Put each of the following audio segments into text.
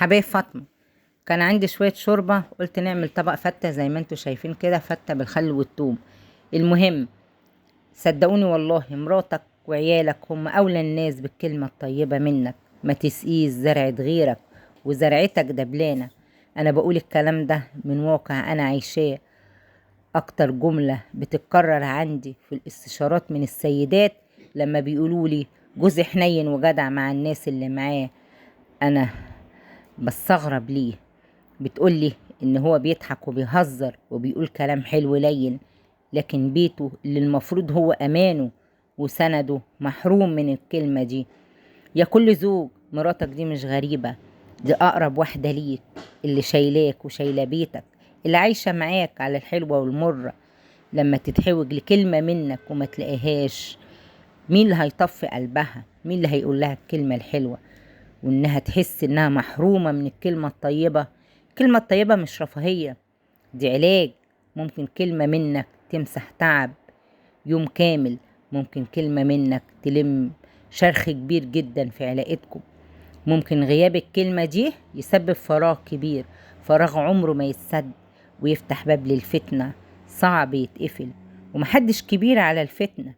حبايب فاطمة، كان عندي شوية شوربة، قلت نعمل طبق فتة زي ما انتوا شايفين كده، فتة بالخل والثوم. المهم، صدقوني والله مراتك وعيالك هم أولى الناس بالكلمة الطيبة منك. ما تسقيش زرعة غيرك، وزرعتك دبلانة. أنا بقول الكلام ده من واقع أنا عايشاه. أكتر جملة بتتكرر عندي في الاستشارات من السيدات لما بيقولولي جوزي حنين وجدع مع الناس اللي معاه، أنا بستغرب ليه. بتقولي ان هو بيضحك وبيهزر وبيقول كلام حلو لين، لكن بيته اللي المفروض هو امانه وسنده محروم من الكلمة دي. يا كل زوج، مراتك دي مش غريبة، دي اقرب واحدة ليك، اللي شايلاك وشايلة بيتك، اللي عايشة معاك على الحلوة والمرة. لما تتحوج لكلمة منك وما تلاقيهاش، مين اللي هيطفي قلبها؟ مين اللي هيقول لها الكلمة الحلوة؟ وانها تحس انها محرومة من الكلمة الطيبة. الكلمة الطيبة مش رفاهية، دي علاج. ممكن كلمة منك تمسح تعب يوم كامل، ممكن كلمة منك تلم شرخ كبير جدا في علاقتكم. ممكن غياب الكلمة دي يسبب فراغ كبير، فراغ عمره ما يتسد، ويفتح باب للفتنة صعب يتقفل. ومحدش كبير على الفتنة.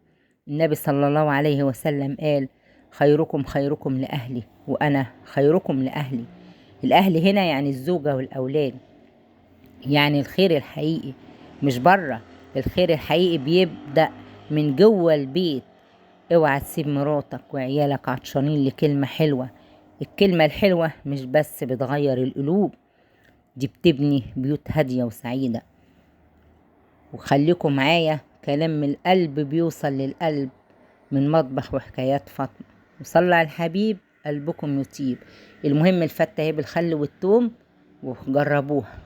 النبي صلى الله عليه وسلم قال: خيركم خيركم لأهلي، وأنا خيركم لأهلي. الأهل هنا يعني الزوجة والأولاد، يعني الخير الحقيقي مش بره. الخير الحقيقي بيبدأ من جوه البيت. اوعى تسيب مراتك وعيالك عطشانين لكلمة حلوة. الكلمة الحلوة مش بس بتغير القلوب، دي بتبني بيوت هادية وسعيدة. وخليكم معايا، كلام من القلب بيوصل للقلب، من مطبخ وحكايات فاطمة. وصلى على الحبيب قلبكم يطيب. المهم الفتة هي بالخل والثوم، وجربوها.